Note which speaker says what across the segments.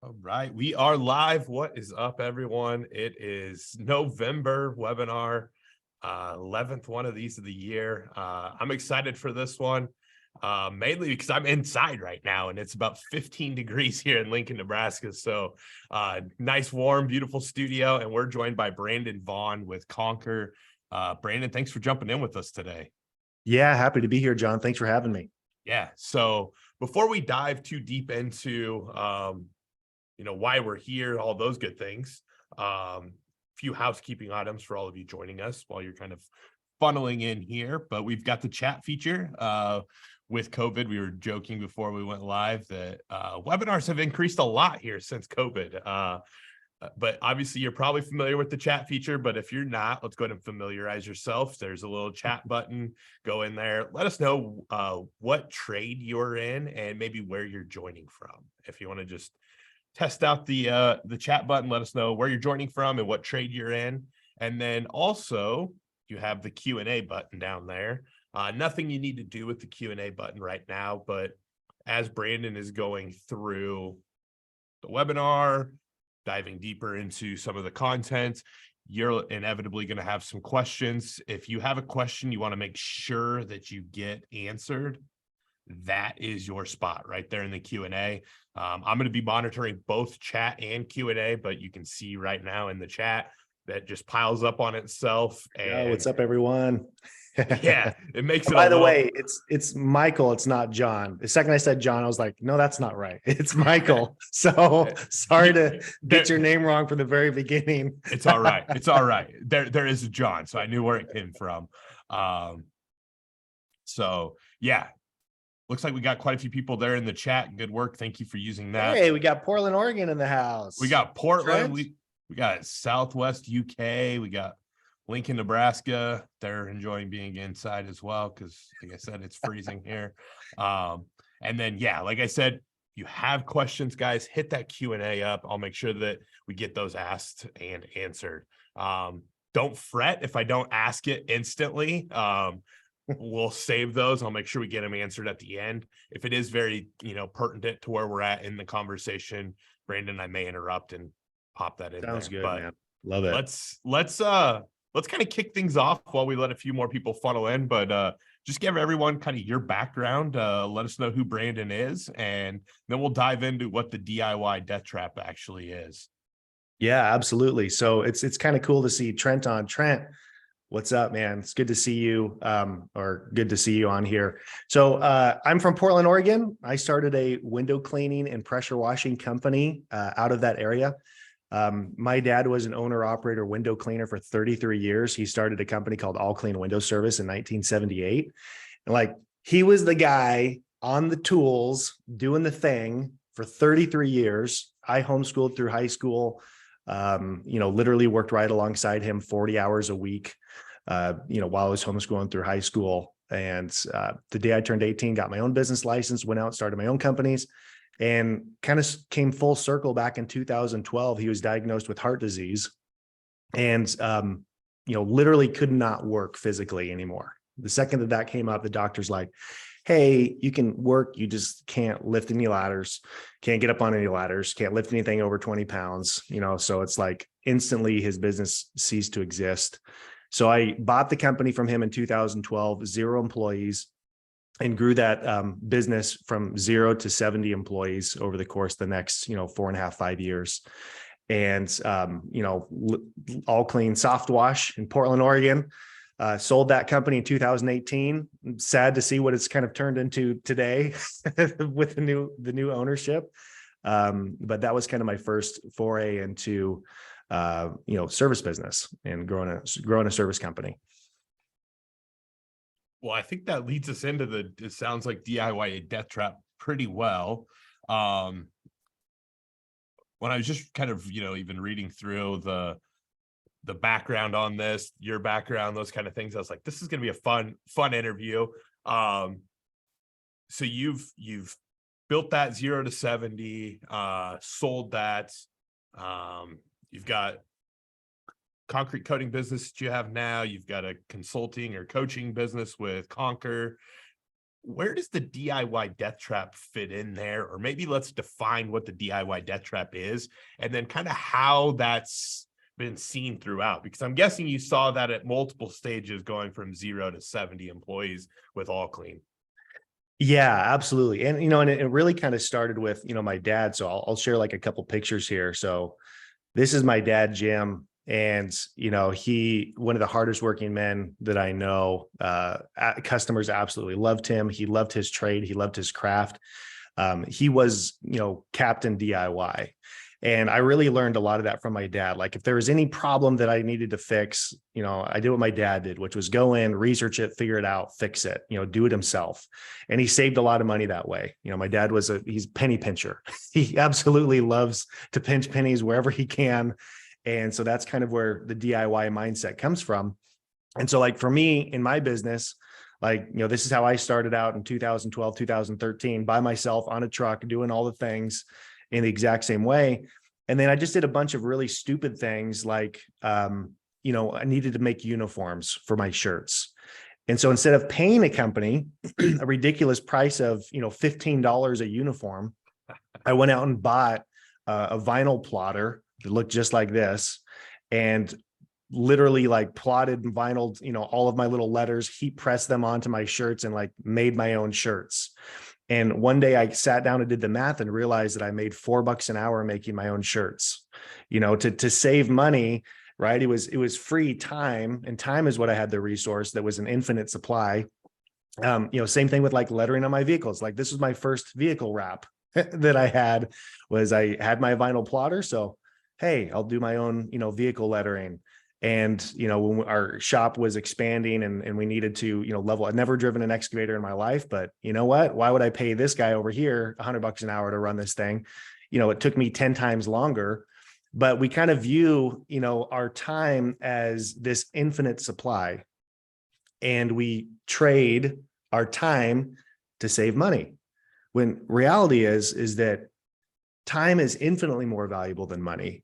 Speaker 1: All right, we are live. What is up, everyone? It is November webinar, 11th one of these of the year. I'm excited for this one, mainly because I'm inside right now and it's about 15 degrees here in Lincoln, Nebraska. So nice, warm, beautiful studio. And we're joined by Brandon Vaughn with Conquer. Brandon, thanks for jumping in with us today.
Speaker 2: Yeah, happy to be here, John. Thanks for having me.
Speaker 1: Yeah, so before we dive too deep into why we're here, all those good things. Few housekeeping items for all of you joining us while you're kind of funneling in here, but we've got the chat feature. With COVID, we were joking before we went live that webinars have increased a lot here since COVID. But obviously you're probably familiar with the chat feature, but if you're not, let's go ahead and familiarize yourself. There's a little chat button. Go in there. Let us know what trade you're in and maybe where you're joining from. If you want to just test out the chat button, let us know where you're joining from and what trade you're in. And then also you have the Q&A button down there. Nothing you need to do with the Q&A button right now, but as Brandon is going through the webinar, diving deeper into some of the content, you're inevitably going to have some questions. If you have a question you want to make sure that you get answered, that is your spot right there in the Q&A. I'm going to be monitoring both chat and Q&A, but you can see right now in the chat that just piles up on itself. And
Speaker 2: what's up, everyone?
Speaker 1: Yeah, it makes it.
Speaker 2: By the way, it's Michael. It's not John. The second I said John, I was like, no, that's not right. It's Michael. So sorry to get your name wrong from the very beginning.
Speaker 1: It's all right. It's all right. There is a John, so I knew where it came from. So yeah. Looks like we got quite a few people there in the chat. Good work. Thank you for using that.
Speaker 2: Hey, we got Portland, Oregon in the house.
Speaker 1: We got Portland. We got Southwest UK. We got Lincoln, Nebraska. They're enjoying being inside as well because, like I said, it's freezing here. And then, yeah, like I said, you have questions, guys, hit that Q&A up. I'll make sure that we get those asked and answered. Don't fret if I don't ask it instantly. We'll save those. I'll make sure we get them answered at the end. If it is very, pertinent to where we're at in the conversation, Brandon, I may interrupt and pop that in.
Speaker 2: Sounds
Speaker 1: there.
Speaker 2: Good,
Speaker 1: But
Speaker 2: man. Love it.
Speaker 1: Let's kind of kick things off while we let a few more people funnel in. But just give everyone kind of your background. Let us know who Brandon is, and then we'll dive into what the DIY death trap actually is.
Speaker 2: Yeah, absolutely. So it's kind of cool to see Trent on. Trent, what's up, man? It's good to see you, or good to see you on here. So I'm from Portland, Oregon. I started a window cleaning and pressure washing company out of that area. My dad was an owner-operator window cleaner for 33 years. He started a company called All Clean Window Service in 1978. And he was the guy on the tools doing the thing for 33 years. I homeschooled through high school, literally worked right alongside him 40 hours a week. While I was homeschooling through high school. And the day I turned 18, got my own business license, went out, started my own companies, and kind of came full circle back in 2012. He was diagnosed with heart disease and, literally could not work physically anymore. The second that came up, the doctor's like, hey, you can work, you just can't lift any ladders, can't get up on any ladders, can't lift anything over 20 pounds, so it's like instantly his business ceased to exist. So I bought the company from him in 2012, 0 employees, and grew that business from 0 to 70 employees over the course of the next, 4.5, 5 years. And, All Clean Soft Wash in Portland, Oregon, sold that company in 2018. Sad to see what it's kind of turned into today with the new ownership. But that was kind of my first foray into service business and growing a service company.
Speaker 1: Well, I think that leads us into it sounds like DIY death trap pretty well. When I was just kind of, even reading through the background on this, your background, those kind of things, I was like, this is going to be a fun interview. So you've built that 0 to 70, sold that. You've got concrete coating business that you have now. You've got a consulting or coaching business with Conquer. where does the DIY death trap fit in there? Or maybe let's define what the DIY death trap is, and then kind of how that's been seen throughout, because I'm guessing you saw that at multiple stages going from 0 to 70 employees with All Clean.
Speaker 2: Yeah, absolutely. And, and it really kind of started with, my dad. So I'll share like a couple pictures here. So this is my dad, Jim. And, one of the hardest working men that I know, customers absolutely loved him. He loved his trade. He loved his craft. He was, Captain DIY. And I really learned a lot of that from my dad. Like if there was any problem that I needed to fix, I did what my dad did, which was go in, research it, figure it out, fix it, do it himself. And he saved a lot of money that way. My dad he's a penny pincher. He absolutely loves to pinch pennies wherever he can. And so that's kind of where the DIY mindset comes from. And so like for me in my business, like, this is how I started out in 2012, 2013 by myself on a truck, doing all the things in the exact same way. And then I just did a bunch of really stupid things like, I needed to make uniforms for my shirts. And so instead of paying a company a ridiculous price of, $15 a uniform, I went out and bought a vinyl plotter that looked just like this, and literally like plotted and vinyled, all of my little letters, heat pressed them onto my shirts and like made my own shirts. And one day I sat down and did the math and realized that I made $4 an hour making my own shirts, to save money, right? It was free time, and time is what I had the resource that was an infinite supply. Same thing with like lettering on my vehicles. Like this was my first vehicle wrap that I had my vinyl plotter. So, hey, I'll do my own, vehicle lettering. And, when our shop was expanding and we needed to, level, I'd never driven an excavator in my life, but you know what, why would I pay this guy over here $100 an hour to run this thing? It took me 10 times longer, but we kind of view, our time as this infinite supply, and we trade our time to save money. When reality is that time is infinitely more valuable than money.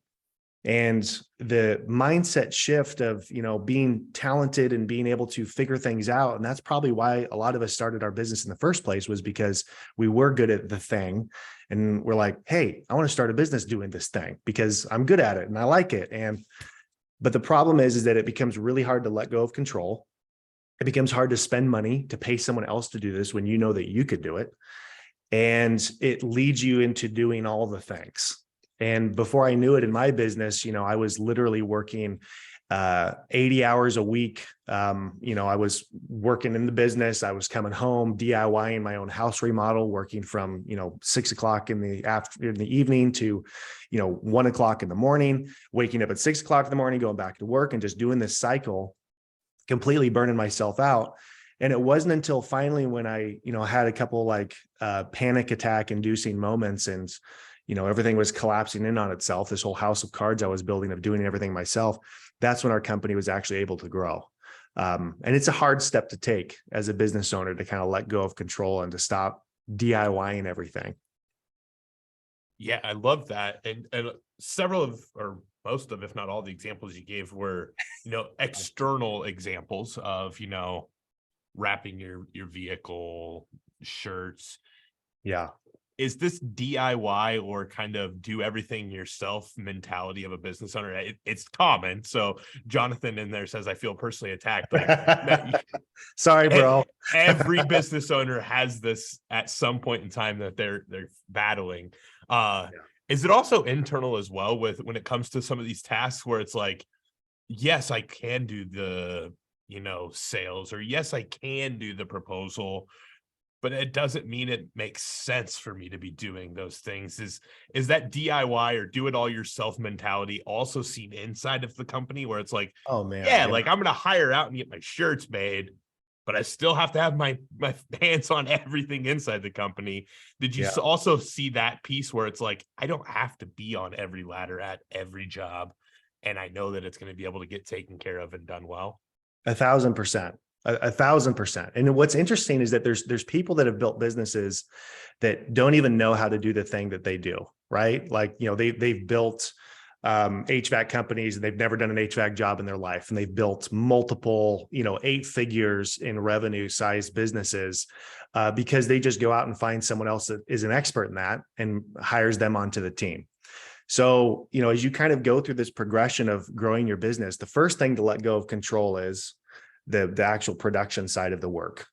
Speaker 2: And the mindset shift of, being talented and being able to figure things out. And that's probably why a lot of us started our business in the first place, was because we were good at the thing. And we're like, hey, I want to start a business doing this thing because I'm good at it and I like it. But the problem is that it becomes really hard to let go of control. It becomes hard to spend money to pay someone else to do this when you know that you could do it. And it leads you into doing all the things. And before I knew it in my business, I was literally working 80 hours a week. I was working in the business. I was coming home, DIYing my own house remodel, working from, 6 o'clock in the evening to, 1 o'clock in the morning, waking up at 6 o'clock in the morning, going back to work, and just doing this cycle, completely burning myself out. And it wasn't until finally when I, had a couple like panic attack inducing moments, and everything was collapsing in on itself, this whole house of cards I was building of doing everything myself. That's when our company was actually able to grow. And it's a hard step to take as a business owner, to kind of let go of control and to stop DIYing everything.
Speaker 1: Yeah, I love that. And several of, or most of, if not all the examples you gave were, external examples of, wrapping your vehicle, shirts.
Speaker 2: Yeah.
Speaker 1: Is this DIY or kind of do everything yourself mentality of a business owner? It's common. So Jonathan in there says, I feel personally attacked. Like,
Speaker 2: sorry, bro.
Speaker 1: Every business owner has this at some point in time that they're battling. Is it also internal as well when it comes to some of these tasks where it's like, yes, I can do the, sales, or yes, I can do the proposal, but it doesn't mean it makes sense for me to be doing those things. Is that DIY or do it all yourself mentality also seen inside of the company, where it's like,
Speaker 2: oh man,
Speaker 1: yeah, like I'm going to hire out and get my shirts made, but I still have to have my hands on everything inside the company. Did you also see that piece where it's like, I don't have to be on every ladder at every job, and I know that it's going to be able to get taken care of and done well?
Speaker 2: 1,000%. 1,000%. And what's interesting is that there's people that have built businesses that don't even know how to do the thing that they do, right? Like, they've built HVAC companies, and they've never done an HVAC job in their life. And they've built multiple, 8 figures in revenue sized businesses because they just go out and find someone else that is an expert in that and hires them onto the team. So, as you kind of go through this progression of growing your business, the first thing to let go of control is the actual production side of the work,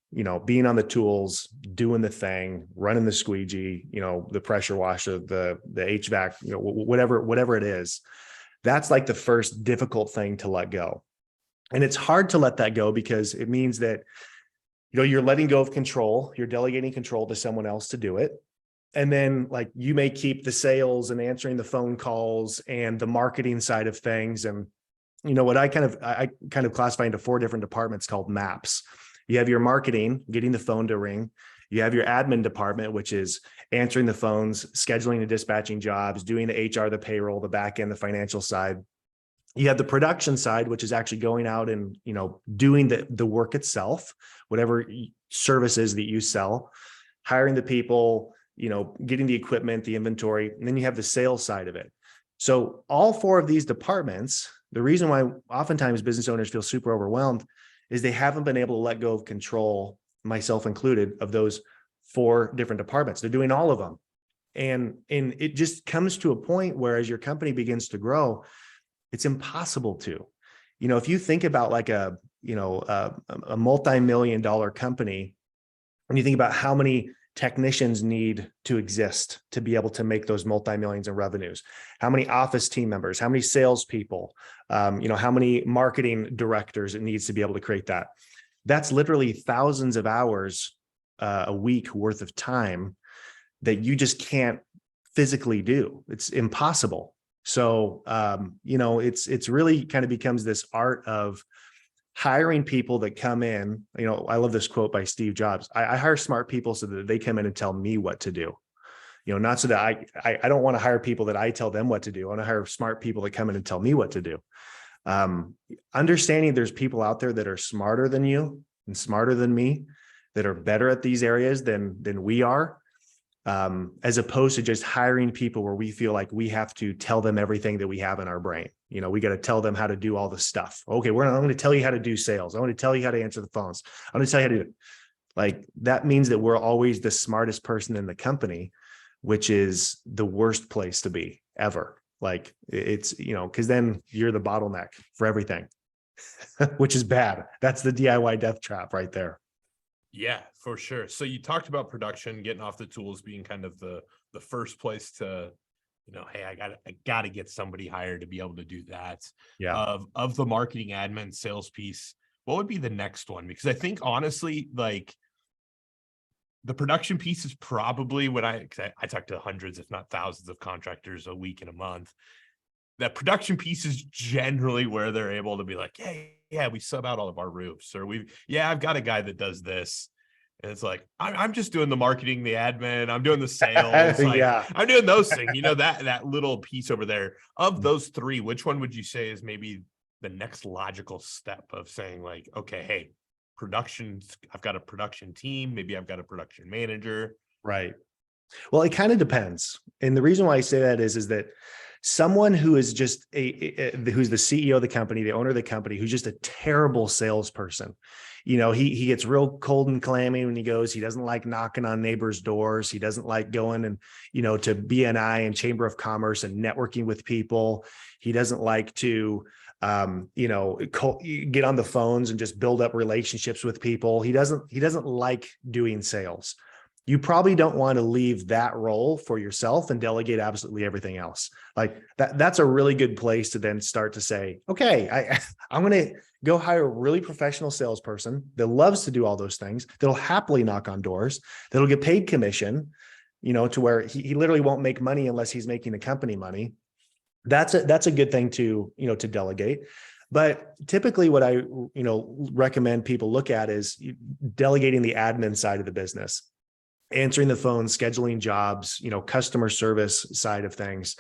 Speaker 2: being on the tools, doing the thing, running the squeegee, the pressure washer, the HVAC, whatever it is. That's like the first difficult thing to let go. And it's hard to let that go because it means that, you're letting go of control, you're delegating control to someone else to do it. And then like you may keep the sales and answering the phone calls and the marketing side of things. And what I kind of classify into 4 different departments called MAPs. You have your marketing, getting the phone to ring. You have your admin department, which is answering the phones, scheduling and dispatching jobs, doing the HR, the payroll, the back end, the financial side. You have the production side, which is actually going out and, doing the work itself, whatever services that you sell, hiring the people, getting the equipment, the inventory, and then you have the sales side of it. So all 4 of these departments, the reason why oftentimes business owners feel super overwhelmed is they haven't been able to let go of control, myself included, of those 4 different departments. They're doing all of them. And it just comes to a point where as your company begins to grow, it's impossible to, if you think about like a multi-million-dollar company, and you think about how many technicians need to exist to be able to make those multi-millions in revenues, how many office team members, how many salespeople, how many marketing directors it needs to be able to create that. That's literally thousands of hours a week worth of time that you just can't physically do. It's impossible. So, it's really kind of becomes this art of hiring people that come in. I love this quote by Steve Jobs. I hire smart people so that they come in and tell me what to do. Not so that I don't want to hire people that I tell them what to do. I want to hire smart people that come in and tell me what to do. Understanding there's people out there that are smarter than you and smarter than me, that are better at these areas than we are. As opposed to just hiring people where we feel like we have to tell them everything that we have in our brain. We got to tell them how to do all the stuff. Okay, I'm going to tell you how to do sales. I want to tell you how to answer the phones. I'm going to tell you how to do it. Like that means that we're always the smartest person in the company, which is the worst place to be ever. Like it's, because then you're the bottleneck for everything, which is bad. That's the DIY death trap right there.
Speaker 1: Yeah, for sure. So you talked about production, getting off the tools being kind of the first place to, hey, I gotta get somebody hired to be able to do that.
Speaker 2: Yeah.
Speaker 1: Of the marketing, admin, sales piece, what would be the next one? Because I think honestly, like the production piece is probably when I talk to hundreds, if not thousands of contractors a week and a month. That production piece is generally where they're able to be like, hey, yeah, we sub out all of our roofs, or I've got a guy that does this. And it's like, I'm just doing the marketing, the admin, I'm doing the sales. Like,
Speaker 2: Yeah.
Speaker 1: I'm doing those things, that little piece over there. Of those 3, which one would you say is maybe the next logical step of saying like, okay, hey, I've got a production team, maybe I've got a production manager.
Speaker 2: Right. Well, it kind of depends. And the reason why I say that is that someone who is just who's the CEO of the company, the owner of the company, who's just a terrible salesperson, he gets real cold and clammy when he goes. He doesn't like knocking on neighbors' doors. He doesn't like going and, to BNI and Chamber of Commerce and networking with people. He doesn't like to, get on the phones and just build up relationships with people. He doesn't like doing sales. You probably don't want to leave that role for yourself and delegate absolutely everything else. Like that's a really good place to then start to say, okay, I'm going to go hire a really professional salesperson that loves to do all those things, that'll happily knock on doors, that'll get paid commission, to where he literally won't make money unless he's making the company money. That's a good thing to delegate. But typically what I, recommend people look at is delegating the admin side of the business. Answering the phone, scheduling jobs, customer service side of things.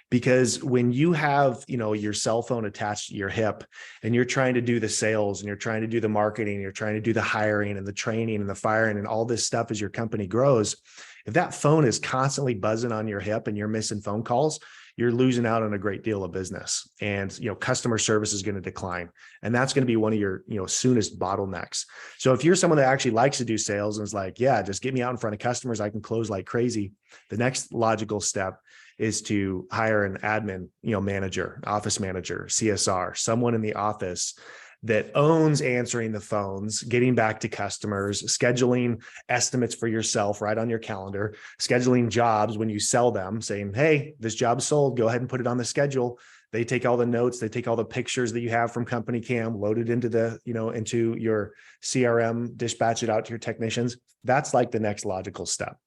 Speaker 2: Because when you have, your cell phone attached to your hip and you're trying to do the sales and you're trying to do the marketing, you're trying to do the hiring and the training and the firing and all this stuff as your company grows, if that phone is constantly buzzing on your hip and you're missing phone calls, you're losing out on a great deal of business, and customer service is going to decline, and that's going to be one of your soonest bottlenecks. So if you're someone that actually likes to do sales and is like, yeah, just get me out in front of customers, I can close like crazy, the next logical step is to hire an admin, manager, office manager, CSR, someone in the office that owns answering the phones, getting back to customers, scheduling estimates for yourself right on your calendar, scheduling jobs when you sell them, saying, hey, this job's sold, go ahead and put it on the schedule. They take all the notes, they take all the pictures that you have from CompanyCam, load it into into your CRM, dispatch it out to your technicians. That's like the next logical step.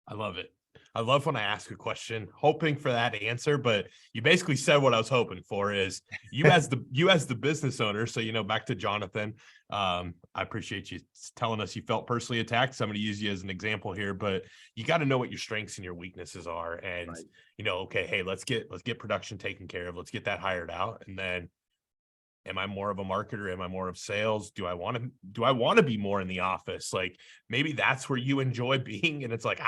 Speaker 1: I love it. I love when I ask a question, hoping for that answer, but you basically said what I was hoping for is you as the business owner. So, back to Jonathan, I appreciate you telling us you felt personally attacked. So I'm going to use you as an example here, but you got to know what your strengths and your weaknesses are. And,
Speaker 2: right.
Speaker 1: Okay, hey, let's get production taken care of. Let's get that hired out. And then, am I more of a marketer? Am I more of sales? Do I want to be more in the office? Like maybe that's where you enjoy being. And it's like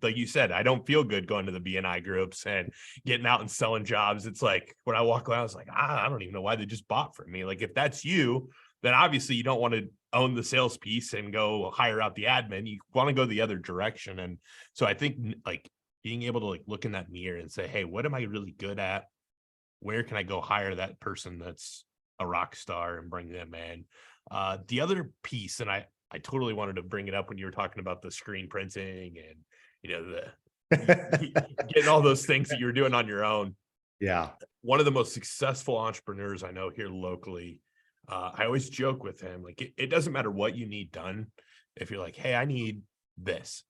Speaker 1: you said, I don't feel good going to the BNI groups and getting out and selling jobs. It's like when I walk around, I was like, I don't even know why they just bought from me. Like if that's you, then obviously you don't want to own the sales piece and go hire out the admin. You want to go the other direction. And so I think like being able to like look in that mirror and say, hey, what am I really good at? Where can I go hire that person that's a rock star and bring them in? The other piece, and I totally wanted to bring it up when you were talking about the screen printing and getting all those things that you're doing on your own.
Speaker 2: Yeah.
Speaker 1: One of the most successful entrepreneurs I know here locally, I always joke with him, like it doesn't matter what you need done. If you're like, hey, I need this,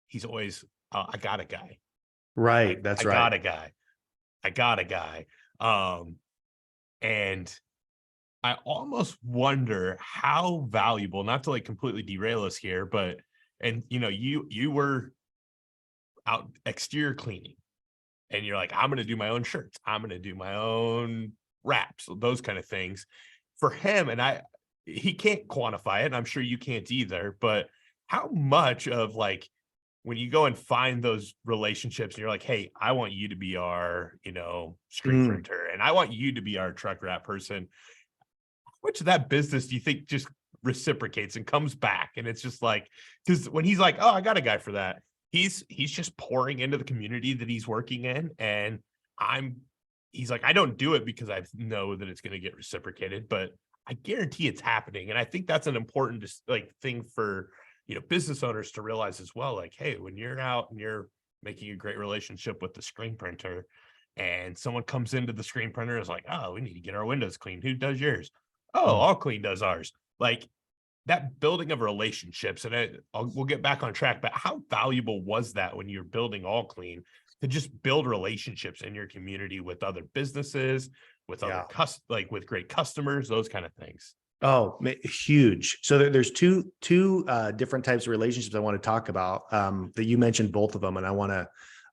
Speaker 1: he's always, I got a guy.
Speaker 2: Right. That's right.
Speaker 1: I got a guy. And I almost wonder how valuable, not to like completely derail us here, but, and you were out exterior cleaning and you're like, I'm going to do my own shirts. I'm going to do my own wraps, those kind of things for him. And he can't quantify it. And I'm sure you can't either, but how much of like, when you go and find those relationships and you're like, hey, I want you to be our, screen printer and I want you to be our truck wrap person. How much of that business do you think just reciprocates and comes back? And it's just like, because when he's like, oh, I got a guy for that, he's just pouring into the community that he's working in. And he's like, I don't do it because I know that it's going to get reciprocated, but I guarantee it's happening. And I think that's an important thing for, business owners to realize as well. Like, hey, when you're out and you're making a great relationship with the screen printer and someone comes into the screen printer is like, oh, we need to get our windows cleaned. Who does yours? Oh, All Clean does ours. Like that building of relationships. And we'll get back on track, but how valuable was that when you're building All Clean to just build relationships in your community with other businesses, with other with great customers, those kind of things?
Speaker 2: Oh, huge. So there's two different types of relationships I want to talk about that you mentioned both of them. And I want to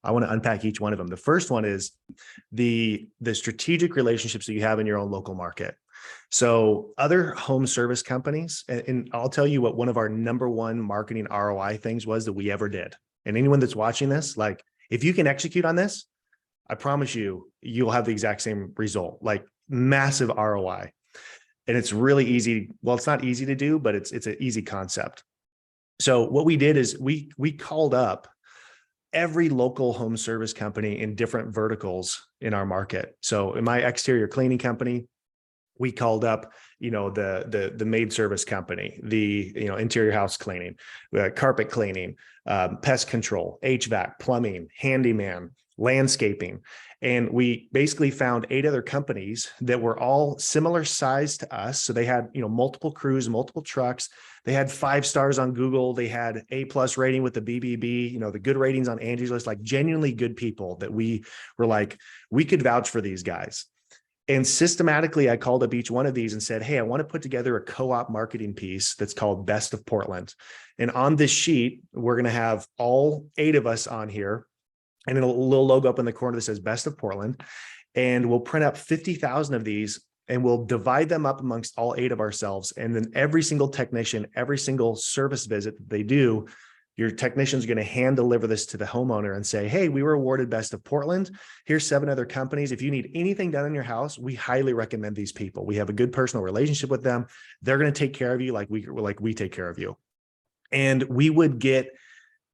Speaker 2: unpack each one of them. The first one is the strategic relationships that you have in your own local market. So other home service companies, and I'll tell you what one of our number one marketing ROI things was that we ever did. And anyone that's watching this, like if you can execute on this, I promise you'll have the exact same result, like massive ROI. And it's really easy. Well, it's not easy to do, but it's an easy concept. So what we did is we called up every local home service company in different verticals in our market. So in my exterior cleaning company, we called up, the maid service company, the, interior house cleaning, carpet cleaning, pest control, HVAC, plumbing, handyman, landscaping. And we basically found 8 other companies that were all similar size to us. So they had, multiple crews, multiple trucks. They had 5 stars on Google. They had A+ rating with the BBB, the good ratings on Angie's List, like genuinely good people that we were like, we could vouch for these guys. And systematically, I called up each one of these and said, hey, I want to put together a co-op marketing piece that's called Best of Portland. And on this sheet, we're going to have all 8 of us on here and a little logo up in the corner that says Best of Portland. And we'll print up 50,000 of these and we'll divide them up amongst all 8 of ourselves. And then every single technician, every single service visit that they do Your technician's going to hand deliver this to the homeowner and say, hey, we were awarded Best of Portland. Here's 7 other companies. If you need anything done in your house, we highly recommend these people. We have a good personal relationship with them. They're going to take care of you like we take care of you. And we would get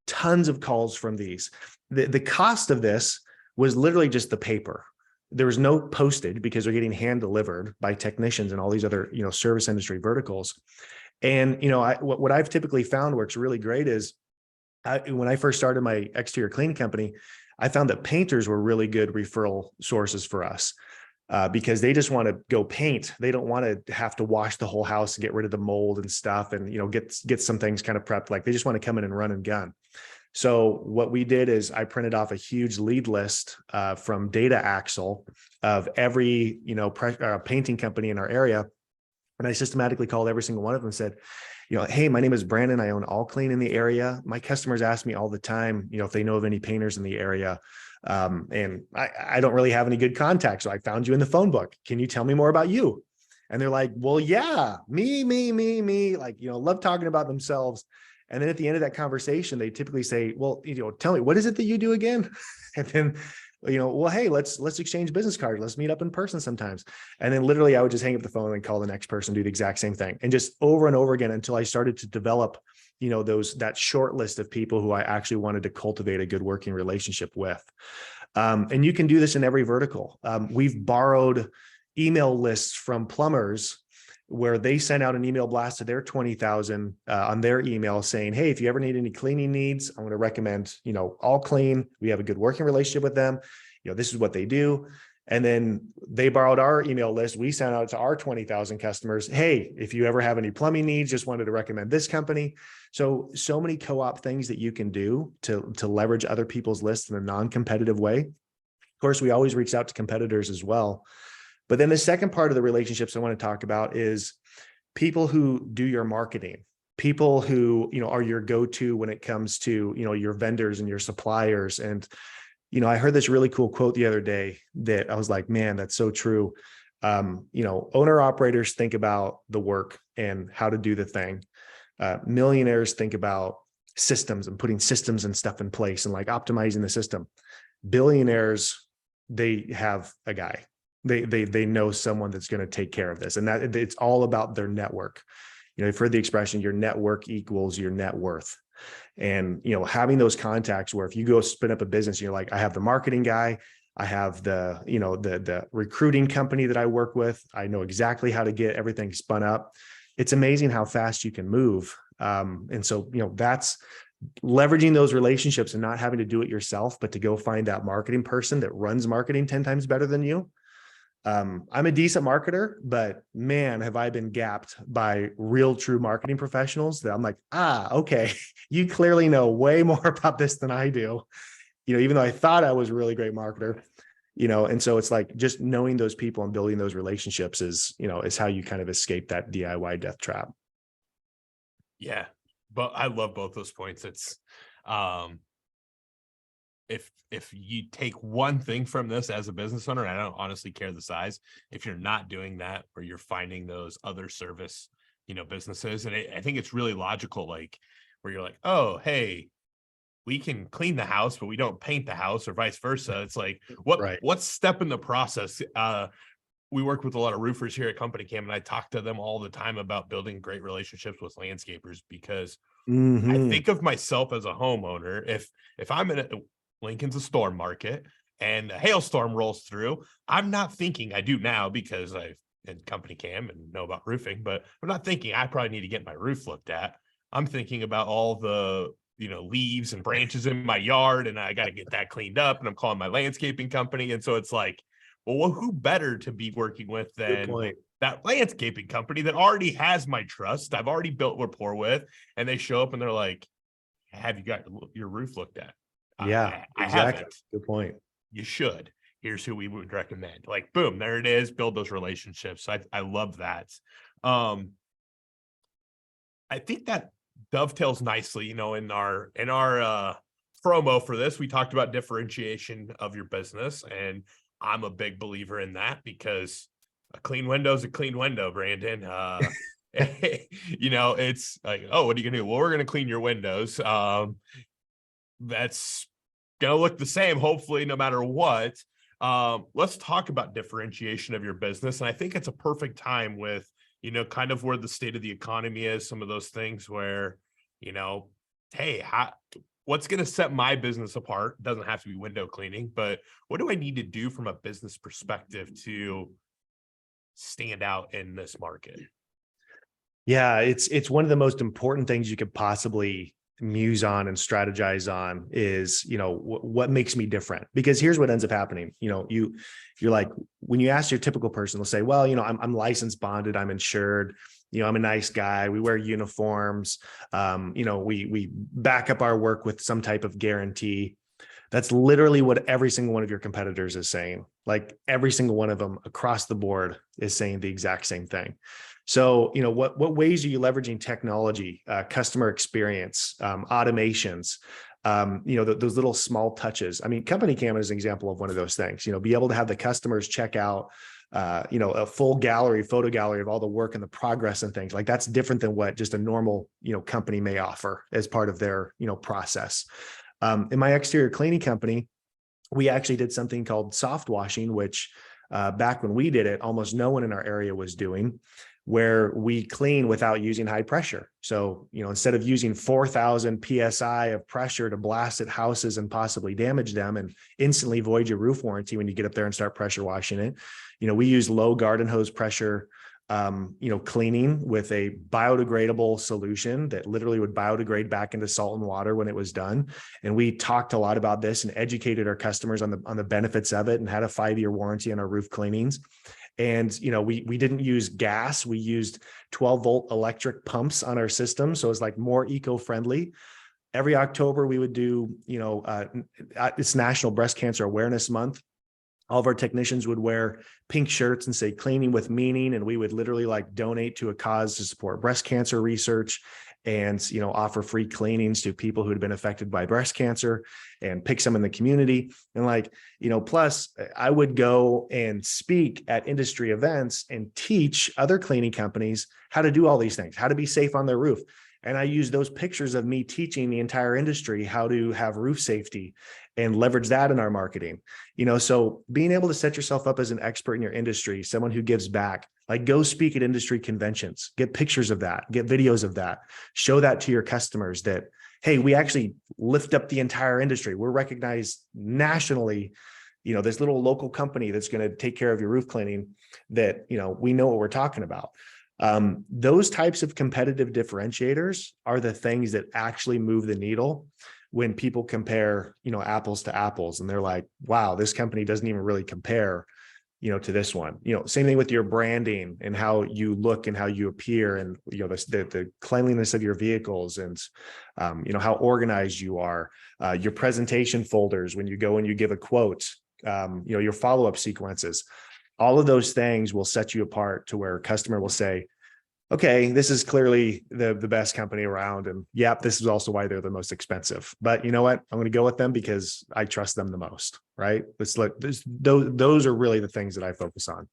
Speaker 2: tons of calls from these. The cost of this was literally just the paper. There was no postage because they're getting hand delivered by technicians and all these other, service industry verticals. And, what I've typically found works really great is when I first started my exterior cleaning company, I found that painters were really good referral sources for us because they just want to go paint. They don't want to have to wash the whole house and get rid of the mold and stuff and, get some things kind of prepped. Like they just want to come in and run and gun. So what we did is I printed off a huge lead list from Data Axle of every, painting company in our area. And I systematically called every single one of them and said, hey, my name is Brandon. I own All Clean in the area. My customers ask me all the time, if they know of any painters in the area. And I don't really have any good contacts. So I found you in the phone book. Can you tell me more about you? And they're like, well, yeah, me, like, love talking about themselves. And then at the end of that conversation, they typically say, well, tell me, what is it that you do again? And then, well, hey, let's exchange business cards. Let's meet up in person sometimes. And then literally I would just hang up the phone and call the next person, do the exact same thing. And just over and over again until I started to develop, that short list of people who I actually wanted to cultivate a good working relationship with. And you can do this in every vertical. We've borrowed email lists from plumbers where they sent out an email blast to their 20,000 on their email saying, hey, if you ever need any cleaning needs, I'm going to recommend, All Clean. We have a good working relationship with them. This is what they do. And then they borrowed our email list. We sent out to our 20,000 customers, hey, if you ever have any plumbing needs, just wanted to recommend this company. So many co-op things that you can do to leverage other people's lists in a non-competitive way. Of course, we always reach out to competitors as well. But then the second part of the relationships I want to talk about is people who do your marketing, people who, are your go-to when it comes to, your vendors and your suppliers. And, I heard this really cool quote the other day that I was like, man, that's so true. Owner operators think about the work and how to do the thing. Millionaires think about systems and putting systems and stuff in place and like optimizing the system. Billionaires, they have a guy. They know someone that's going to take care of this, and that it's all about their network. You've heard the expression, your network equals your net worth. And, having those contacts where if you go spin up a business, you're like, I have the marketing guy, I have the, the recruiting company that I work with. I know exactly how to get everything spun up. It's amazing how fast you can move. And so, that's leveraging those relationships and not having to do it yourself, but to go find that marketing person that runs marketing 10 times better than you. I'm a decent marketer, but man, have I been gapped by real true marketing professionals that I'm like, okay, you clearly know way more about this than I do, even though I thought I was a really great marketer, and so it's like just knowing those people and building those relationships is how you kind of escape that DIY death trap.
Speaker 1: Yeah, but I love both those points. It's, if you take one thing from this as a business owner, I don't honestly care the size, if you're not doing that, or you're finding those other service, businesses. And I think it's really logical, like where you're like, oh, hey, we can clean the house, but we don't paint the house, or vice versa. It's like, what step in the process? We work with a lot of roofers here at CompanyCam, and I talk to them all the time about building great relationships with landscapers, because I think of myself as a homeowner. If I'm in Lincoln's a storm market and a hailstorm rolls through, I'm not thinking, I do now because I've in CompanyCam and know about roofing, but I'm not thinking I probably need to get my roof looked at. I'm thinking about all the, leaves and branches in my yard, and I got to get that cleaned up, and I'm calling my landscaping company. And so it's like, well, who better to be working with than that landscaping company that already has my trust, I've already built rapport with, and they show up and they're like, have you got your roof looked at?
Speaker 2: Yeah,
Speaker 1: I
Speaker 2: exactly.
Speaker 1: haven't.
Speaker 2: Good point.
Speaker 1: You should. Here's who we would recommend. Like, boom, there it is. Build those relationships. I love that. I think that dovetails nicely, in our promo for this. We talked about differentiation of your business, and I'm a big believer in that, because a clean window is a clean window, Brandon. It's like, oh, what are you gonna do? Well, we're gonna clean your windows. That's gonna look the same, hopefully, no matter what. Let's talk about differentiation of your business. And I think it's a perfect time with, kind of where the state of the economy is, some of those things where, hey, what's going to set my business apart? Doesn't have to be window cleaning, but what do I need to do from a business perspective to stand out in this market?
Speaker 2: Yeah, it's one of the most important things you could possibly muse on and strategize on is, what makes me different? Because here's what ends up happening. You're like, when you ask your typical person, they'll say, well, I'm licensed, bonded, I'm insured, I'm a nice guy, we wear uniforms, we back up our work with some type of guarantee. That's literally what every single one of your competitors is saying. Like every single one of them across the board is saying the exact same thing. So, what ways are you leveraging technology, customer experience, automations, those little small touches? I mean, CompanyCam is an example of one of those things. Be able to have the customers check out, a full photo gallery of all the work and the progress and things like that's different than what just a normal, company may offer as part of their, process. In my exterior cleaning company, we actually did something called soft washing, which back when we did it, almost no one in our area was doing, where we clean without using high pressure. So, instead of using 4,000 PSI of pressure to blast at houses and possibly damage them and instantly void your roof warranty when you get up there and start pressure washing it, we use low garden hose pressure, cleaning with a biodegradable solution that literally would biodegrade back into salt and water when it was done. And we talked a lot about this and educated our customers on the benefits of it and had a 5-year warranty on our roof cleanings. And, we didn't use gas. We used 12-volt electric pumps on our system. So it's like more eco-friendly. Every October we would do, it's National Breast Cancer Awareness Month. All of our technicians would wear pink shirts and say cleaning with meaning. And we would literally donate to a cause to support breast cancer research and, offer free cleanings to people who had been affected by breast cancer and pick some in the community. And plus I would go and speak at industry events and teach other cleaning companies how to do all these things, how to be safe on their roof. And I use those pictures of me teaching the entire industry how to have roof safety and leverage that in our marketing. So being able to set yourself up as an expert in your industry, someone who gives back, go speak at industry conventions, get pictures of that, get videos of that, show that to your customers that, hey, we actually lift up the entire industry. We're recognized nationally, this little local company that's going to take care of your roof cleaning that, we know what we're talking about. Those types of competitive differentiators are the things that actually move the needle when people compare, apples to apples, and they're like, wow, this company doesn't even really compare, to this one. Same thing with your branding and how you look and how you appear and, the cleanliness of your vehicles and, how organized you are, your presentation folders, when you go and you give a quote, your follow-up sequences. All of those things will set you apart to where a customer will say, okay, this is clearly the best company around. And yep, this is also why they're the most expensive. But you know what? I'm going to go with them because I trust them the most, right? Those are really the things that I focus on.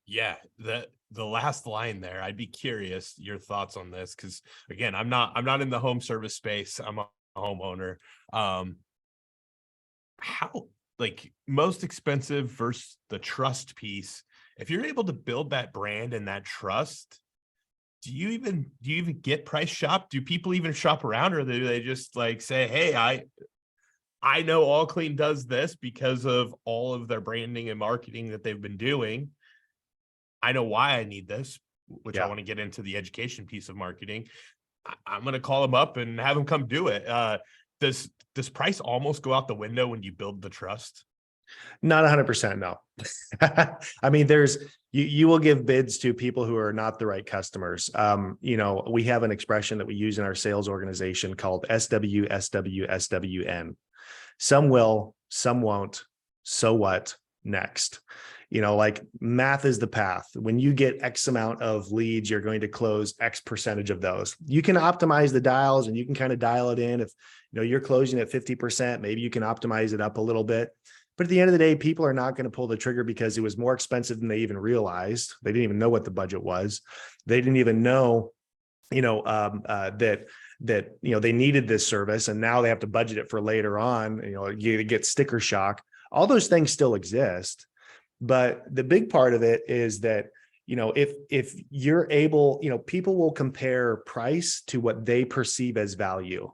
Speaker 1: Yeah, the last line there, I'd be curious your thoughts on this, because again, I'm not in the home service space. I'm a homeowner. How, most expensive versus the trust piece, if you're able to build that brand and that trust, do you even get price shop? Do people even shop around, or do they just say, hey, I know All Clean does this because of all of their branding and marketing that they've been doing. I know why I need this, which I want to get into the education piece of marketing. I'm going to call them up and have them come do it. Does price almost go out the window when you build the trust?
Speaker 2: Not 100%. No. I mean, you will give bids to people who are not the right customers. We have an expression that we use in our sales organization called SWSWSWN. Some will, some won't. So what? Next. Math is the path. When you get X amount of leads, you're going to close X percentage of those. You can optimize the dials and you can kind of dial it in. If you're closing at 50%, maybe you can optimize it up a little bit. But at the end of the day, people are not going to pull the trigger because it was more expensive than they even realized. They didn't even know what the budget was. They didn't even know, that they needed this service, and now they have to budget it for later on. You get sticker shock. All those things still exist, but the big part of it is that if you're able, people will compare price to what they perceive as value.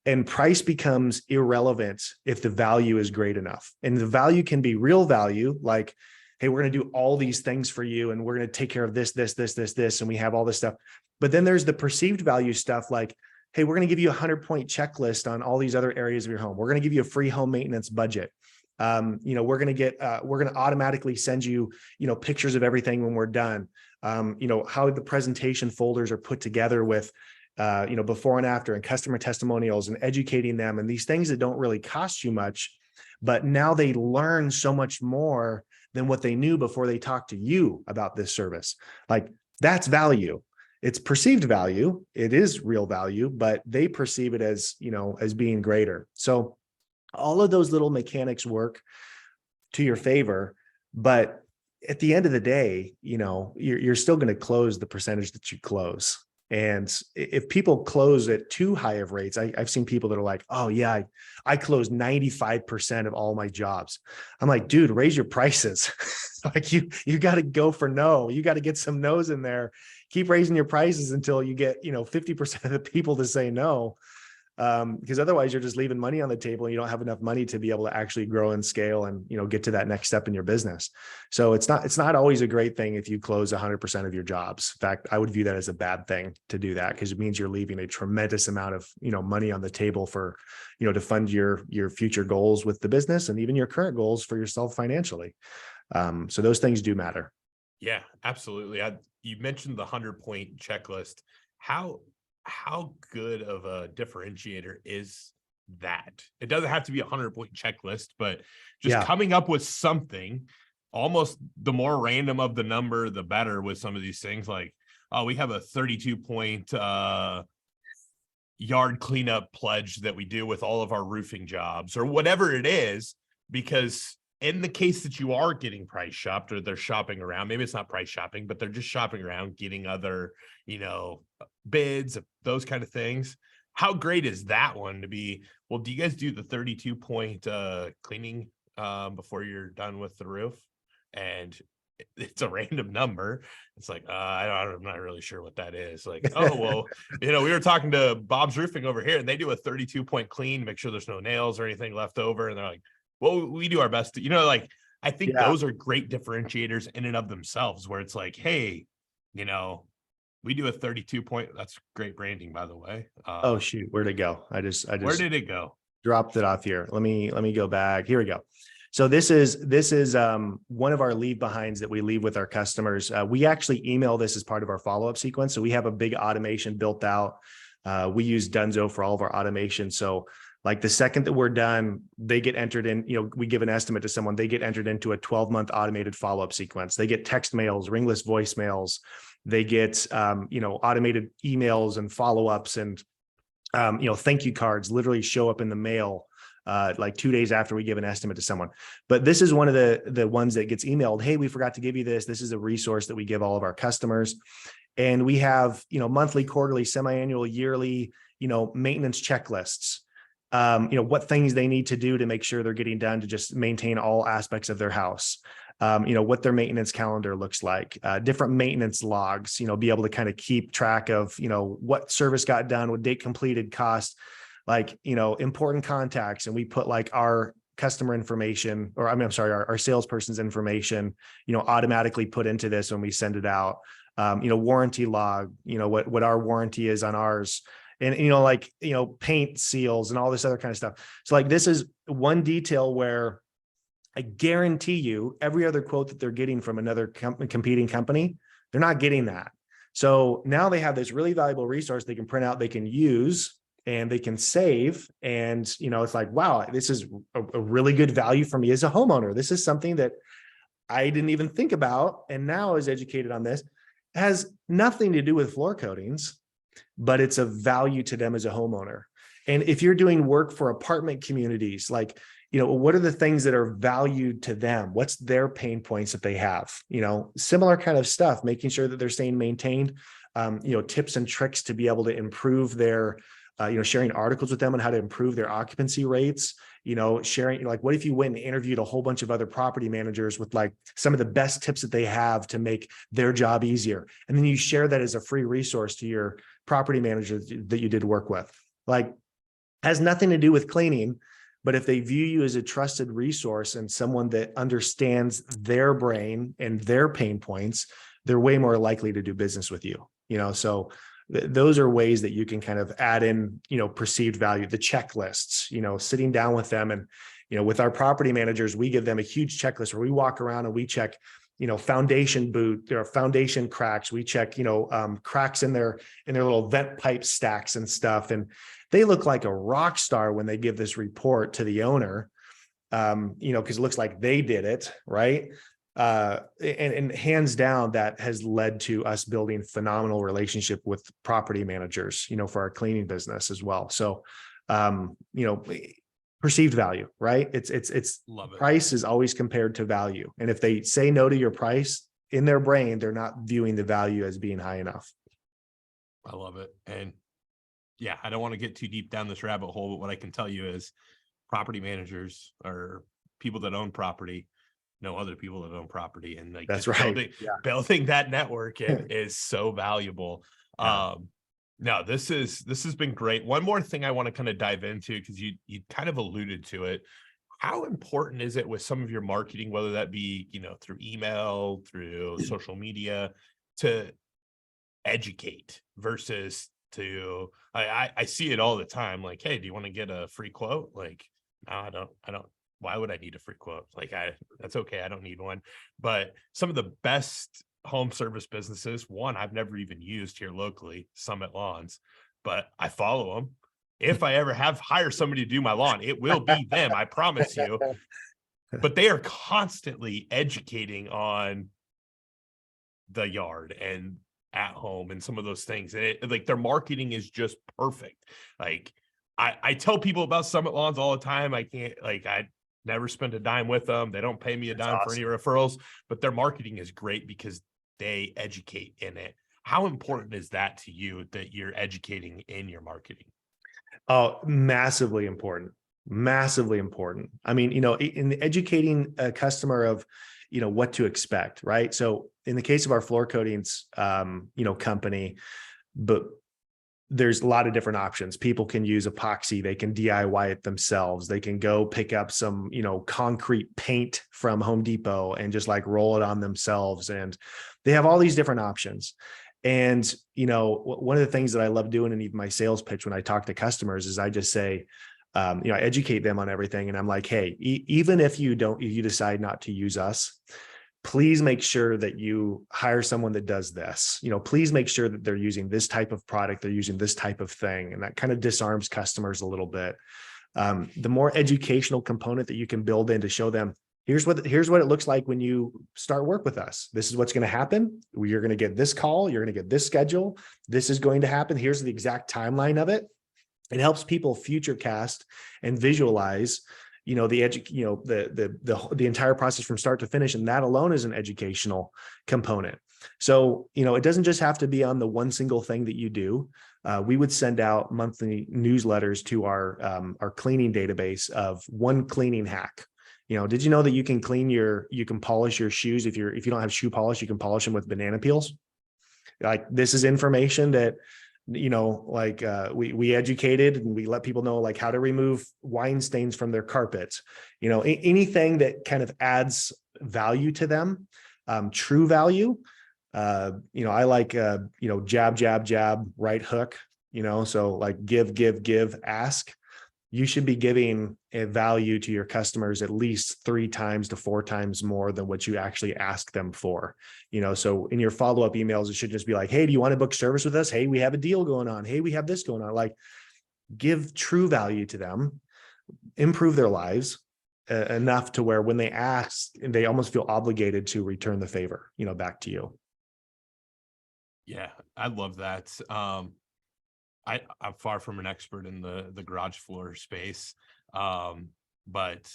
Speaker 2: And price becomes irrelevant if the value is great enough. And the value can be real value, like, hey, we're going to do all these things for you, and we're going to take care of this, and we have all this stuff. But then there's the perceived value stuff, like, hey, we're going to give you a 100-point checklist on all these other areas of your home. We're going to give you a free home maintenance budget. We're going to automatically send you, pictures of everything when we're done. How the presentation folders are put together with, before and after, and customer testimonials, and educating them, and these things that don't really cost you much, but now they learn so much more than what they knew before they talked to you about this service. Like, that's value. It's perceived value. It is real value, but they perceive it as, as being greater. So all of those little mechanics work to your favor, but at the end of the day, you're still going to close the percentage that you close. And if people close at too high of rates, I've seen people that are like, oh yeah, I close 95% of all my jobs. I'm like, dude, raise your prices. Like you got to go for no. You got to get some no's in there. Keep raising your prices until you get, 50% of the people to say no. Because otherwise you're just leaving money on the table, and you don't have enough money to be able to actually grow and scale and, get to that next step in your business. So it's not always a great thing if you close 100% of your jobs. In fact, I would view that as a bad thing to do that, because it means you're leaving a tremendous amount of, money on the table for, to fund your future goals with the business, and even your current goals for yourself financially. So those things do matter.
Speaker 1: Yeah, absolutely. You mentioned the 100-point checklist. How good of a differentiator is that? It doesn't have to be a 100-point checklist, but just coming up with something, almost the more random of the number, the better with some of these things. Like, oh, we have a 32-point yard cleanup pledge that we do with all of our roofing jobs, or whatever it is, because in the case that you are getting price shopped, or they're shopping around, maybe it's not price shopping, but they're just shopping around, getting other, bids, those kind of things. How great is that one to be? Well, do you guys do the 32-point cleaning before you're done with the roof? And it's a random number. It's like, I'm not really sure what that is. Like, oh, well, we were talking to Bob's Roofing over here, and they do a 32-point clean, make sure there's no nails or anything left over. And they're like, well, we do our best to, I think those are great differentiators in and of themselves, where it's like, hey, we do a 32-point. That's great branding, by the way.
Speaker 2: Oh shoot, where'd it go? I just
Speaker 1: where did it go?
Speaker 2: Dropped it off here. Let me go back. Here we go. So this is one of our leave behinds that we leave with our customers. We actually email this as part of our follow-up sequence. So we have a big automation built out. We use Dunzo for all of our automation. So like the second that we're done, they get entered in, we give an estimate to someone, they get entered into a 12-month automated follow-up sequence. They get text mails, ringless voicemails. They get, automated emails and follow-ups, and, thank you cards literally show up in the mail, like 2 days after we give an estimate to someone. But this is one of the ones that gets emailed. Hey, we forgot to give you this. This is a resource that we give all of our customers. And we have, monthly, quarterly, semi-annual, yearly, maintenance checklists. What things they need to do to make sure they're getting done to just maintain all aspects of their house. What their maintenance calendar looks like, different maintenance logs, be able to kind of keep track of, what service got done, what date completed, cost, like, important contacts. And we put like our customer information, or I'm sorry, our salesperson's information, automatically put into this when we send it out. Warranty log, what our warranty is on ours. And, paint seals and all this other kind of stuff. So like, this is one detail where I guarantee you every other quote that they're getting from another competing company, they're not getting that. So now they have this really valuable resource they can print out, they can use, and they can save. And, it's like, wow, this is a really good value for me as a homeowner. This is something that I didn't even think about. And now is educated on this. It has nothing to do with floor coatings, but it's a value to them as a homeowner. And if you're doing work for apartment communities, like, what are the things that are valued to them? What's their pain points that they have? Similar kind of stuff, making sure that they're staying maintained, tips and tricks to be able to improve their, sharing articles with them on how to improve their occupancy rates, sharing, like, what if you went and interviewed a whole bunch of other property managers with like some of the best tips that they have to make their job easier. And then you share that as a free resource to your property manager that you did work with. Like, has nothing to do with cleaning, but if they view you as a trusted resource and someone that understands their brain and their pain points, they're way more likely to do business with you. So those are ways that you can kind of add in, perceived value, the checklists, sitting down with them. And, with our property managers, we give them a huge checklist where we walk around and we check, foundation boot, there are foundation cracks. We check, cracks in their little vent pipe stacks and stuff. And they look like a rock star when they give this report to the owner, because it looks like they did it, right? And hands down, that has led to us building phenomenal relationship with property managers, for our cleaning business as well. So, perceived value, right? It's
Speaker 1: Love it.
Speaker 2: Price is always compared to value. And if they say no to your price, in their brain, they're not viewing the value as being high enough.
Speaker 1: I love it. And yeah, I don't want to get too deep down this rabbit hole, but what I can tell you is property managers are people that own property, know other people that own property, and like
Speaker 2: That's
Speaker 1: just
Speaker 2: right.
Speaker 1: building that network is so valuable.
Speaker 2: Yeah.
Speaker 1: No, this has been great. One more thing I want to kind of dive into, because you kind of alluded to it. How important is it with some of your marketing, whether that be, through email, through social media, to educate versus to, I see it all the time. Like, hey, do you want to get a free quote? Like, no, I don't. Why would I need a free quote? Like, that's okay. I don't need one. But some of the best home service businesses, one I've never even used here locally, Summit Lawns, but I follow them. If I ever hire somebody to do my lawn, it will be them. I promise you. But they are constantly educating on the yard and at home and some of those things. And like, their marketing is just perfect. Like, I tell people about Summit Lawns all the time. I never spend a dime with them. They don't pay me a dime for any referrals, but their marketing is great because they educate in it. How important is that to you, that you're educating in your marketing?
Speaker 2: Oh, massively important. Massively important. I mean, in educating a customer of, what to expect, right? So in the case of our floor coatings, company, but there's a lot of different options. People can use epoxy. They can DIY it themselves. They can go pick up some, concrete paint from Home Depot and just like roll it on themselves. And they have all these different options. And, one of the things that I love doing in even my sales pitch when I talk to customers is I just say, I educate them on everything. And I'm like, hey, even if you decide not to use us, please make sure that you hire someone that does this. Please make sure that they're using this type of product, they're using this type of thing. And that kind of disarms customers a little bit. The more educational component that you can build in to show them, here's what it looks like when you start work with us. This is what's going to happen. You're going to get this call. You're going to get this schedule. This is going to happen. Here's the exact timeline of it. It helps people future cast and visualize, the entire process from start to finish. And that alone is an educational component. So, it doesn't just have to be on the one single thing that you do. We would send out monthly newsletters to our cleaning database of one cleaning hack. Did you know that you can polish your shoes? If you don't have shoe polish, you can polish them with banana peels. Like, this is information that, we educated and we let people know like how to remove wine stains from their carpets, anything that kind of adds value to them, true value. I like, jab, jab, jab, right hook, so like give, ask. You should be giving a value to your customers at least 3 times to 4 times more than what you actually ask them for. So in your follow-up emails, it should just be like, hey, do you want to book service with us? Hey, we have a deal going on. Hey, we have this going on. Like, give true value to them, improve their lives enough to where when they ask, they almost feel obligated to return the favor, back to you.
Speaker 1: Yeah, I love that. I'm far from an expert in the garage floor space. But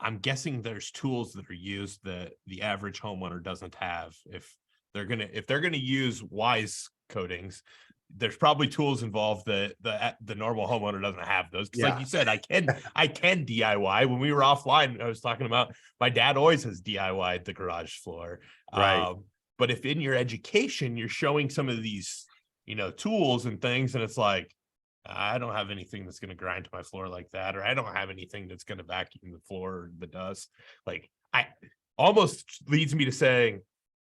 Speaker 1: I'm guessing there's tools that are used that the average homeowner doesn't have. If they're gonna use wise coatings, there's probably tools involved that the normal homeowner doesn't have those. Because like
Speaker 2: Yeah.
Speaker 1: you said, I can DIY. When we were offline, I was talking about my dad always has DIY'd the garage floor.
Speaker 2: Right.
Speaker 1: But if in your education you're showing some of these, tools and things, and it's like, I don't have anything that's going to grind to my floor like that, or I don't have anything that's going to vacuum the floor or the dust. Like, I almost leads me to saying,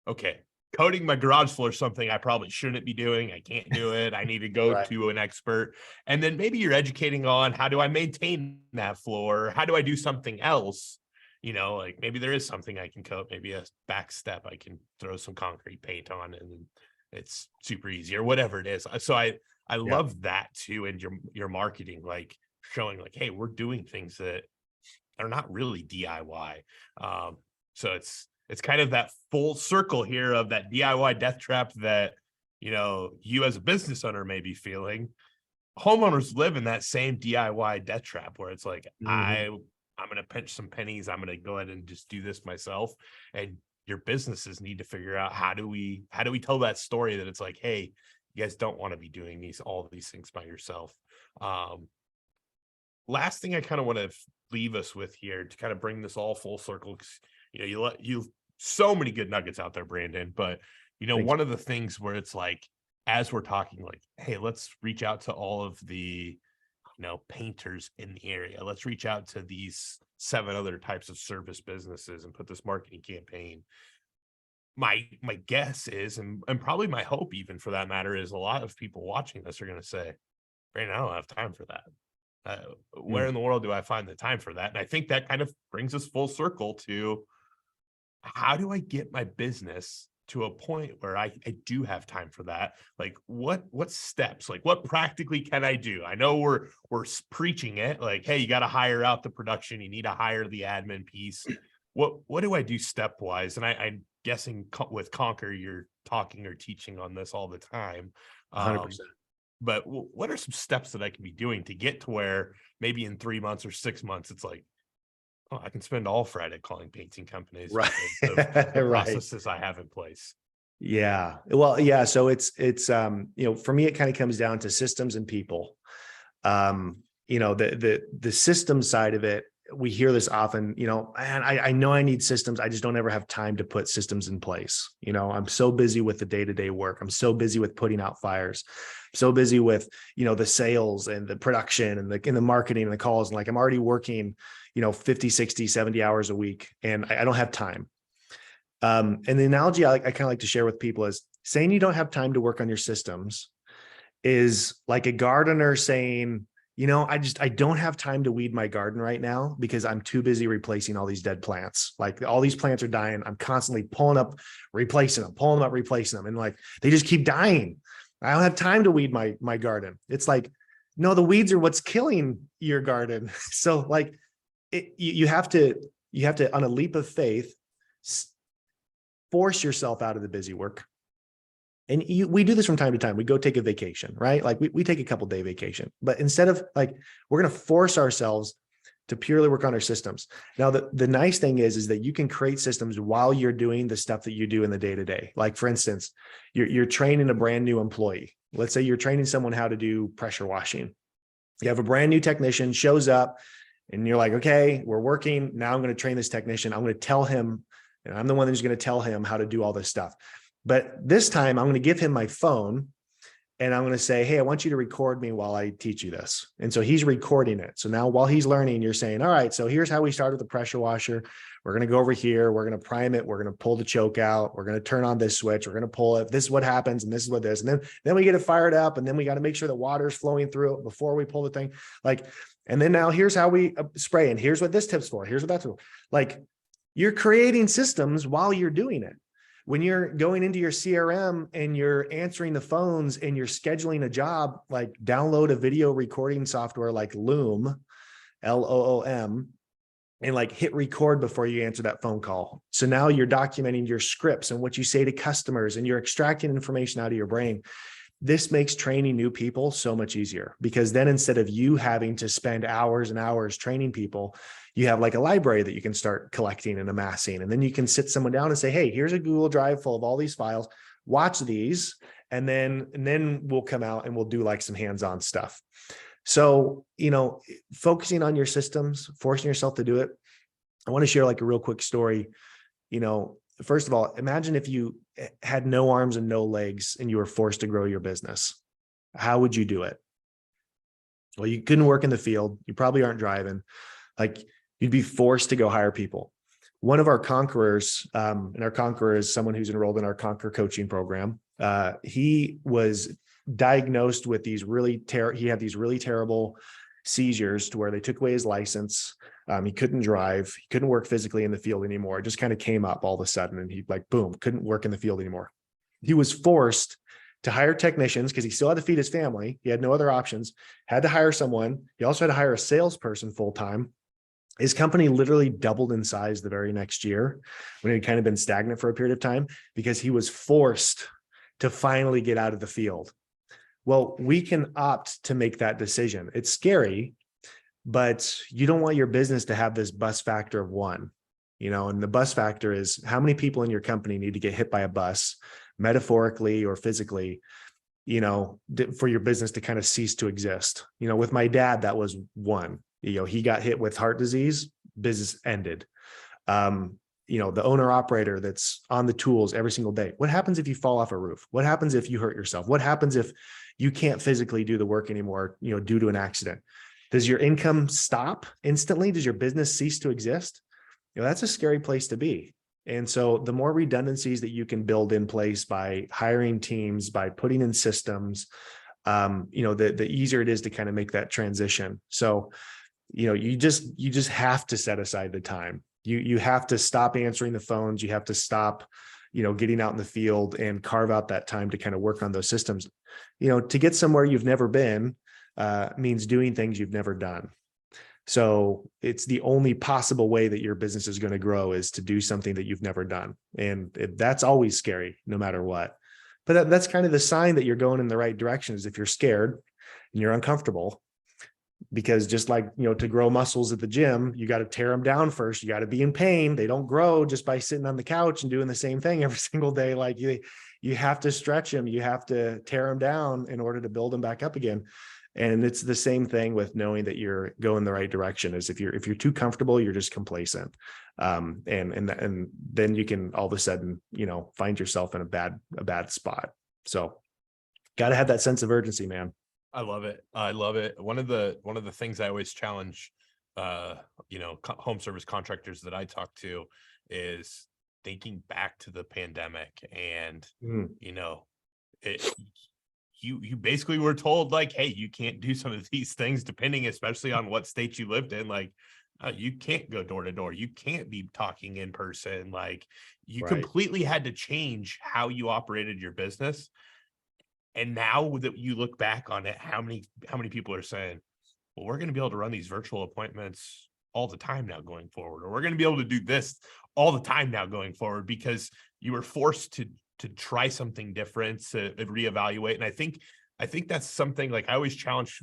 Speaker 1: okay, coating my garage floor is something I probably shouldn't be doing. I can't do it. I need to go
Speaker 2: Right.
Speaker 1: to an expert. And then maybe you're educating on, how do I maintain that floor? How do I do something else? Like maybe there is something I can coat, maybe a back step I can throw some concrete paint on and it's super easy, or whatever it is. So I
Speaker 2: Yeah.
Speaker 1: love that too. And your marketing, like showing like, hey, we're doing things that are not really DIY. So it's kind of that full circle here of that DIY death trap that, you as a business owner may be feeling. Homeowners live in that same DIY death trap where it's like,
Speaker 2: Mhm.
Speaker 1: I'm going to pinch some pennies. I'm going to go ahead and just do this myself. And your businesses need to figure out, how do we tell that story that it's like, hey, you guys don't want to be doing all of these things by yourself. Last thing I kind of want to leave us with here to kind of bring this all full circle, because you've so many good nuggets out there, Brandon. But
Speaker 2: Thank
Speaker 1: one of the things where it's like, as we're talking, like, hey, let's reach out to all of the painters in the area. Let's reach out to these 7 other types of service businesses and put this marketing campaign. My guess is, and probably my hope even for that matter, is a lot of people watching this are going to say, Brandon, I don't have time for that. Where
Speaker 2: you.
Speaker 1: in the world do I find the time for that? And I think that kind of brings us full circle to, how do I get my business to a point where I do have time for that? Like what steps, like what practically can I do? I know we're preaching it like, hey, you got to hire out the production. You need to hire the admin piece. What do I do stepwise? And I'm guessing with Conquer, you're talking or teaching on this all the time.
Speaker 2: 100%.
Speaker 1: But what are some steps that I can be doing to get to where maybe in 3 months or 6 months, it's like, oh, I can spend all Friday calling painting companies
Speaker 2: Right.
Speaker 1: because of the
Speaker 2: Right.
Speaker 1: processes I have in place.
Speaker 2: Yeah. Well, yeah. So it's for me, it kind of comes down to systems and people. The system side of it, we hear this often, and I know I need systems. I just don't ever have time to put systems in place. I'm so busy with the day-to-day work. I'm so busy with putting out fires, so busy with, the sales and the production and the marketing and the calls. And like, I'm already working, 50, 60, 70 hours a week, and I don't have time. And the analogy I kind of like to share with people is saying you don't have time to work on your systems is like a gardener saying, I don't have time to weed my garden right now because I'm too busy replacing all these dead plants. Like all these plants are dying. I'm constantly pulling up, replacing them, pulling them up, replacing them. And like, they just keep dying. I don't have time to weed my garden. It's like, no, the weeds are what's killing your garden. So like you have to, on a leap of faith, force yourself out of the busy work. And we do this from time to time. We go take a vacation, right? Like we take a couple day vacation, but instead of like, we're going to force ourselves to purely work on our systems. Now, the nice thing is that you can create systems while you're doing the stuff that you do in the day to day. Like for instance, you're training a brand new employee. Let's say you're training someone how to do pressure washing. You have a brand new technician shows up and you're like, okay, we're working. Now I'm going to train this technician. I'm going to tell him, and I'm the one who's going to tell him how to do all this stuff. But this time I'm going to give him my phone and I'm going to say, hey, I want you to record me while I teach you this. And so he's recording it. So now while he's learning, you're saying, all right, so here's how we start with the pressure washer. We're going to go over here. We're going to prime it. We're going to pull the choke out. We're going to turn on this switch. We're going to pull it. This is what happens. And this is what this. And then we get it fired up. And then we got to make sure the water is flowing through it before we pull the thing. Like, and then now here's how we spray. And here's what this tip's for. Here's what that's for. Like, you're creating systems while you're doing it. When you're going into your CRM and you're answering the phones and you're scheduling a job, like download a video recording software like Loom, Loom, and like hit record before you answer that phone call. So now you're documenting your scripts and what you say to customers and you're extracting information out of your brain. this makes training new people so much easier, because then instead of you having to spend hours and hours training people, you have like a library that you can start collecting and amassing. And then you can sit someone down and say, hey, here's a Google Drive full of all these files, watch these. And then we'll come out and we'll do like some hands-on stuff. So, focusing on your systems, forcing yourself to do it. I want to share like a real quick story. First of all, imagine if you had no arms and no legs and you were forced to grow your business. How would you do it? Well, you couldn't work in the field. You probably aren't driving. Like, you'd be forced to go hire people. One of our conquerors, and our conqueror is someone who's enrolled in our Conquer coaching program. He was diagnosed with he had these really terrible seizures to where they took away his license. He couldn't drive. He couldn't work physically in the field anymore. It just kind of came up all of a sudden, and he boom, couldn't work in the field anymore. He was forced to hire technicians because he still had to feed his family. He had no other options, had to hire someone. He also had to hire a salesperson full time. His company literally doubled in size the very next year when it had kind of been stagnant for a period of time, because he was forced to finally get out of the field. Well, we can opt to make that decision. It's scary, but you don't want your business to have this bus factor of 1, and the bus factor is how many people in your company need to get hit by a bus, metaphorically or physically, for your business to kind of cease to exist. With my dad, that was 1. He got hit with heart disease, business ended. The owner operator that's on the tools every single day. What happens if you fall off a roof? What happens if you hurt yourself? What happens if you can't physically do the work anymore, due to an accident? Does your income stop instantly? Does your business cease to exist? That's a scary place to be. And so the more redundancies that you can build in place by hiring teams, by putting in systems, the easier it is to kind of make that transition. So, you just have to set aside the time. You have to stop answering the phones. You have to stop, getting out in the field and carve out that time to kind of work on those systems. To get somewhere you've never been means doing things you've never done. So it's the only possible way that your business is going to grow is to do something that you've never done. And that's always scary, no matter what. But that's kind of the sign that you're going in the right direction, is if you're scared and you're uncomfortable. Because just like, to grow muscles at the gym, you got to tear them down first. You got to be in pain. They don't grow just by sitting on the couch and doing the same thing every single day. Like you have to stretch them. You have to tear them down in order to build them back up again. And it's the same thing with knowing that you're going the right direction. Is if you're too comfortable, you're just complacent. And then you can all of a sudden, find yourself in a bad spot. So got to have that sense of urgency, man.
Speaker 1: I love it. I love it. One of the things I always challenge, home service contractors that I talk to is thinking back to the pandemic, and you basically were told like, hey, you can't do some of these things, depending especially on what state you lived in. Like, you can't go door to door. You can't be talking in person. Like, you completely had to change how you operated your business. And now that you look back on it, how many people are saying, well, we're going to be able to run these virtual appointments all the time now going forward, or we're going to be able to do this all the time now going forward, because you were forced to try something different, to reevaluate. And I think that's something, like, I always challenge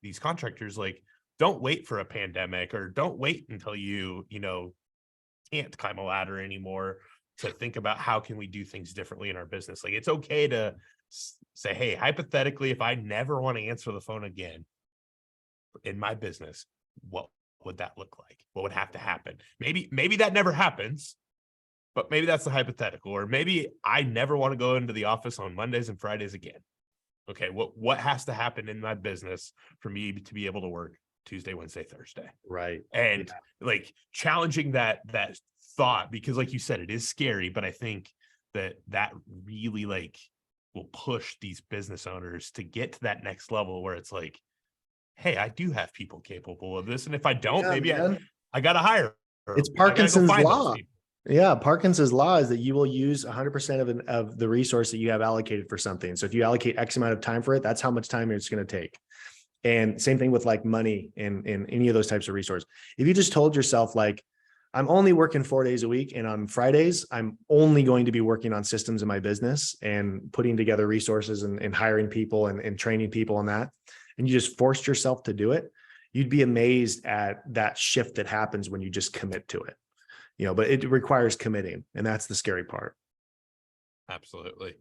Speaker 1: these contractors, like, don't wait for a pandemic, or don't wait until you can't climb a ladder anymore to think about how can we do things differently in our business. Like, it's okay to say, hey, hypothetically, if I never want to answer the phone again in my business, what would that look like? What would have to happen? Maybe that never happens, but maybe that's the hypothetical. Or maybe I never want to go into the office on Mondays and Fridays again. Okay, what has to happen in my business for me to be able to work Tuesday, Wednesday, Thursday?
Speaker 2: Right.
Speaker 1: And like challenging that thought, because like you said, it is scary, but I think that really like will push these business owners to get to that next level where it's like, hey, I do have people capable of this. And if I don't, maybe I got to hire.
Speaker 2: It's Parkinson's law. Yeah. Parkinson's law is that you will use 100% of the resource that you have allocated for something. So if you allocate X amount of time for it, that's how much time it's going to take. And same thing with like money and any of those types of resources. If you just told yourself like, I'm only working 4 days a week. And on Fridays, I'm only going to be working on systems in my business and putting together resources and hiring people and training people on that. And you just forced yourself to do it. You'd be amazed at that shift that happens when you just commit to it, but it requires committing. And that's the scary part.
Speaker 1: Absolutely.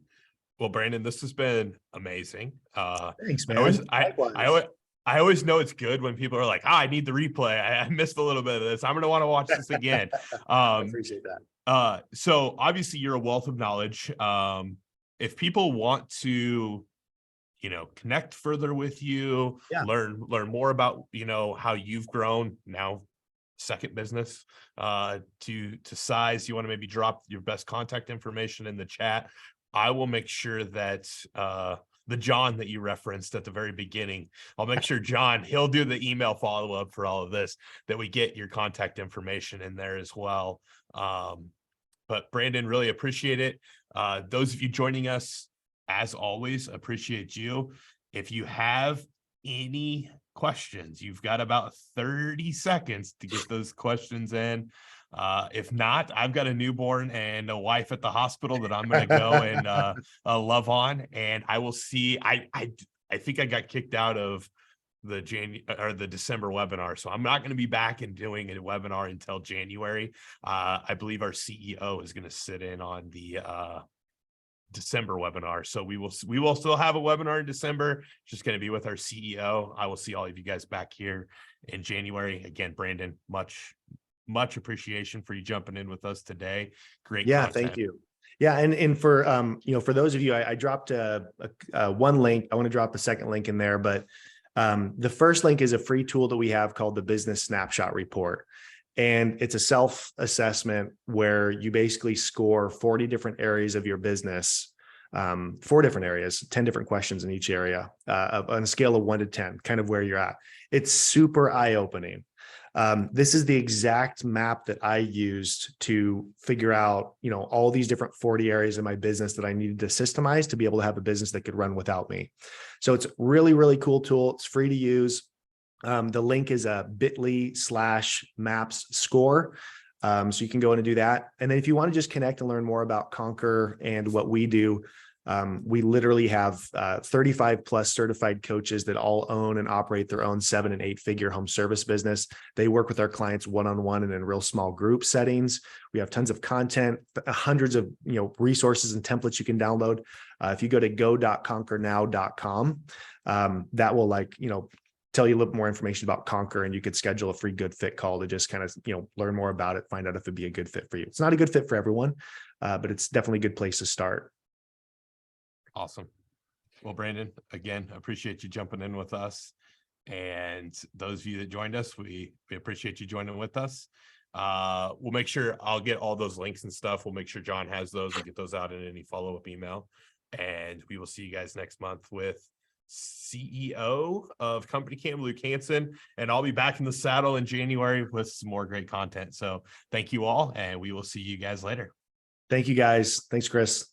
Speaker 1: Well, Brandon, this has been amazing.
Speaker 2: Thanks, man.
Speaker 1: I always know it's good when people are like, I need the replay. I missed a little bit of this. I'm going to want to watch this again.
Speaker 2: I appreciate that.
Speaker 1: So obviously you're a wealth of knowledge. If people want to, connect further with you, learn more about, how you've grown now, second business to size, you want to maybe drop your best contact information in the chat. I will make sure that the John that you referenced at the very beginning, I'll make sure John, he'll do the email follow-up for all of this, that we get your contact information in there as well. But Brandon, really appreciate it. Those of you joining us, as always, appreciate you. If you have any questions, you've got about 30 seconds to get those questions in. If not, I've got a newborn and a wife at the hospital that I'm going to go and love on, and I will see. I think I got kicked out of the December webinar, so I'm not going to be back and doing a webinar until January. I believe our CEO is going to sit in on the December webinar, so we will still have a webinar in December. It's just going to be with our CEO. I will see all of you guys back here in January. Again, Brandon, much appreciation for you jumping in with us today. Great content.
Speaker 2: Thank you. And for for those of you, I dropped one link. I want to drop a second link in there, but the first link is a free tool that we have called the Business Snapshot Report. And it's a self-assessment where you basically score 40 different areas of your business, 4 different areas, 10 different questions in each area, on a scale of 1 to 10, kind of where you're at. It's super eye-opening. This is the exact map that I used to figure out, all these different 40 areas of my business that I needed to systemize to be able to have a business that could run without me. So it's really, really cool tool. It's free to use. The link is a bit.ly/maps score. So you can go in and do that. And then if you want to just connect and learn more about Conquer and what we do, we literally have 35 plus certified coaches that all own and operate their own 7- and 8-figure home service business. They work with our clients one-on-one and in real small group settings. We have tons of content, hundreds of resources and templates you can download. If you go to go.conquernow.com, that will tell you a little more information about Conquer, and you could schedule a free good fit call to just kind of learn more about it, find out if it'd be a good fit for you. It's not a good fit for everyone, but it's definitely a good place to start.
Speaker 1: Awesome. Well, Brandon, again, appreciate you jumping in with us. And those of you that joined us, we appreciate you joining with us. We'll make sure I'll get all those links and stuff. We'll make sure John has those and get those out in any follow-up email. And we will see you guys next month with CEO of CompanyCam, Luke Hansen. And I'll be back in the saddle in January with some more great content. So thank you all, and we will see you guys later.
Speaker 2: Thank you, guys. Thanks, Chris.